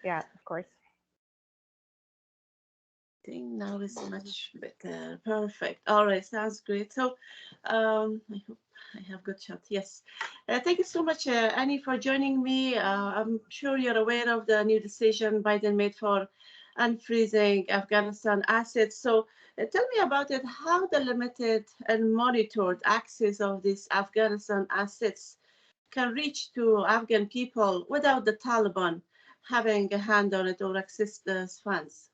Yeah, of course. I think now it's much better. Perfect. All right, sounds great. So, I hope I have good shot. Yes. Thank you so much, Annie, for joining me. I'm sure you're aware of the new decision Biden made for unfreezing Afghanistan assets. So, tell me about it. How the limited and monitored access of these Afghanistan assets can reach to Afghan people without the Taliban having a hand on it or access those funds.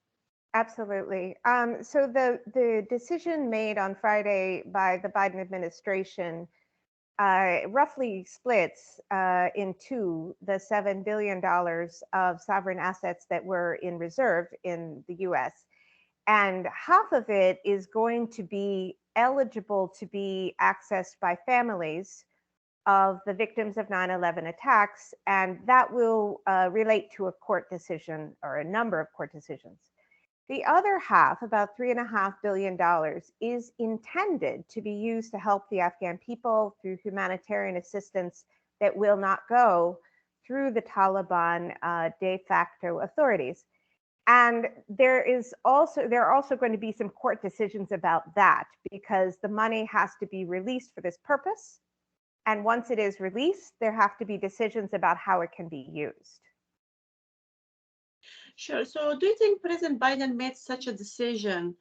Absolutely. So the decision made on Friday by the Biden administration roughly splits in two the $7 billion of sovereign assets that were in reserve in the US. And half of it is going to be eligible to be accessed by families of the victims of 9/11 attacks. And that will relate to a court decision or a number of court decisions. The other half, about $3.5 billion, is intended to be used to help the Afghan people through humanitarian assistance that will not go through the Taliban de facto authorities. And there are also going to be some court decisions about that because the money has to be released for this purpose. And once it is released, there have to be decisions about how it can be used. Sure. So, do you think President Biden made such a decision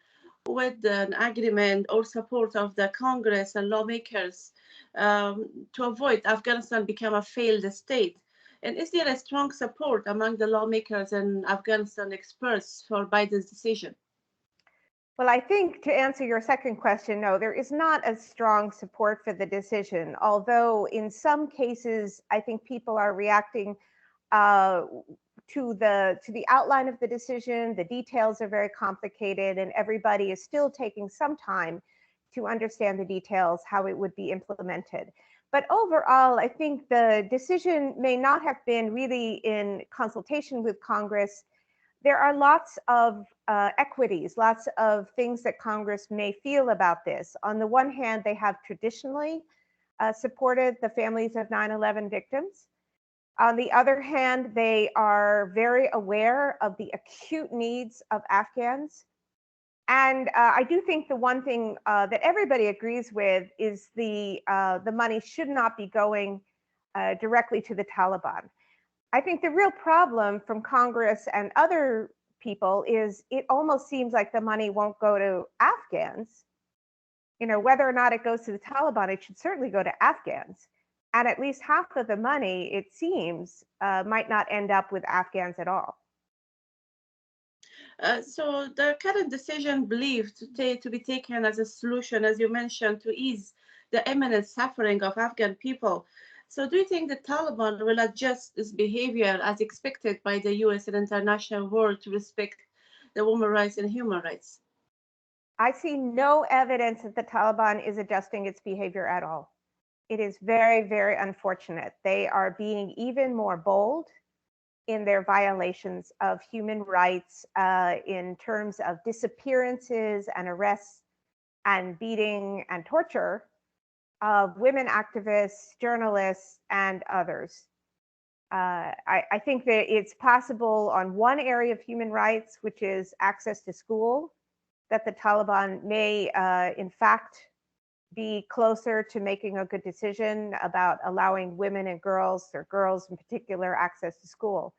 with an agreement or support of the Congress and lawmakers to avoid Afghanistan become a failed state? And is there a strong support among the lawmakers and Afghanistan experts for Biden's decision? Well, I think to answer your second question, no, there is not a strong support for the decision. Although in some cases, I think people are reacting uh, to the outline of the decision. The details are very complicated, and everybody is still taking some time to understand the details, how it would be implemented. But overall, I think the decision may not have been really in consultation with Congress. There are lots of equities, lots of things that Congress may feel about this. On the one hand, they have traditionally supported the families of 9/11 victims. On the other hand, they are very aware of the acute needs of Afghans. And I do think the one thing that everybody agrees with is the money should not be going directly to the Taliban. I think the real problem from Congress and other people is it almost seems like the money won't go to Afghans. You know, whether or not it goes to the Taliban, it should certainly go to Afghans. And at least half of the money, it seems, might not end up with Afghans at all. So the current decision believed to be taken as a solution, as you mentioned, to ease the imminent suffering of Afghan people. So do you think the Taliban will adjust its behavior as expected by the US and international world to respect the women's rights and human rights? I see no evidence that the Taliban is adjusting its behavior at all. It is very, very unfortunate. They are being even more bold in their violations of human rights in terms of disappearances and arrests and beating and torture of women activists, journalists, and others. I think that it's possible on one area of human rights, which is access to school, that the Taliban may, in fact, be closer to making a good decision about allowing women and girls, or girls in particular, access to school.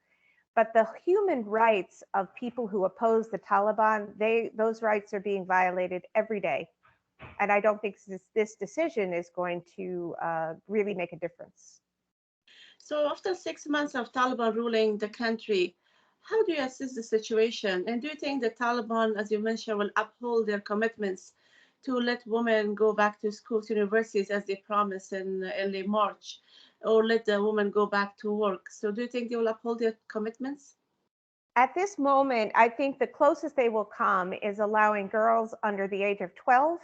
But the human rights of people who oppose the Taliban, those rights are being violated every day. And I don't think this decision is going to really make a difference. So after 6 months of Taliban ruling the country, how do you assess the situation? And do you think the Taliban, as you mentioned, will uphold their commitments to let women go back to schools, universities, as they promised in early March, or let the women go back to work? So do you think they will uphold their commitments? At this moment, I think the closest they will come is allowing girls under the age of 12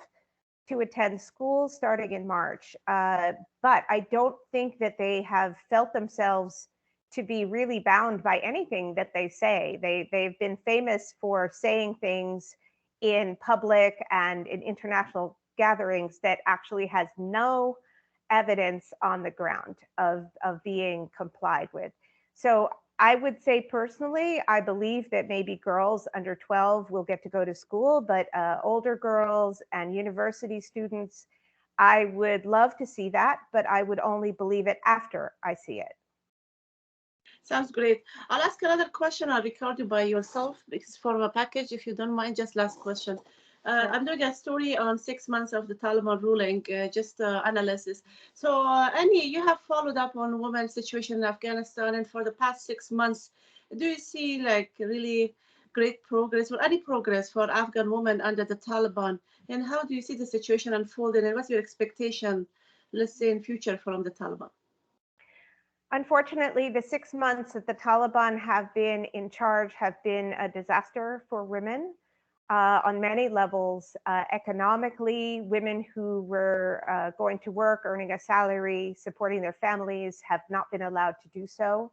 to attend school starting in March. But I don't think that they have felt themselves to be really bound by anything that they say. They've been famous for saying things in public and in international gatherings that actually has no evidence on the ground of being complied with. So I would say personally, I believe that maybe girls under 12 will get to go to school, but older girls and university students, I would love to see that, but I would only believe it after I see it. Sounds great. I'll ask another question. I'll record you by yourself. It's for a package, if you don't mind. Just last question. Sure. I'm doing a story on 6 months of the Taliban ruling, just analysis. So, Annie, you have followed up on women's situation in Afghanistan, and for the past 6 months, do you see like really great progress or any progress for Afghan women under the Taliban? And how do you see the situation unfolding? And what's your expectation, let's say, in future from the Taliban? Unfortunately, the 6 months that the Taliban have been in charge have been a disaster for women on many levels. Economically, women who were going to work, earning a salary, supporting their families have not been allowed to do so.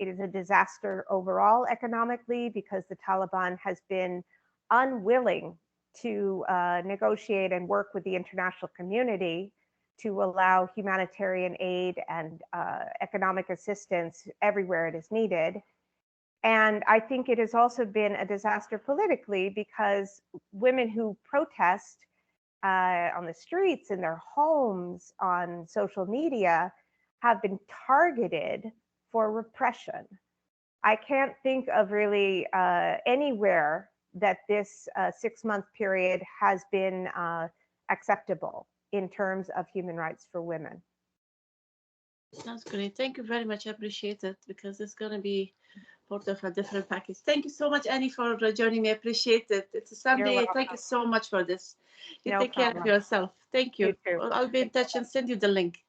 It is a disaster overall economically because the Taliban has been unwilling to negotiate and work with the international community to allow humanitarian aid and economic assistance everywhere it is needed. And I think it has also been a disaster politically because women who protest on the streets, in their homes, on social media, have been targeted for repression. I can't think of really anywhere that this 6 month period has been acceptable in terms of human rights for women. Sounds great. Thank you very much. I appreciate it because it's going to be part of a different package. Thank you so much, Annie, for joining me. I appreciate it. It's a You're Sunday. Thank you welcome. so much for this. You No take care of problem. yourself. Thank You you. too. I'll be in touch and send you the link.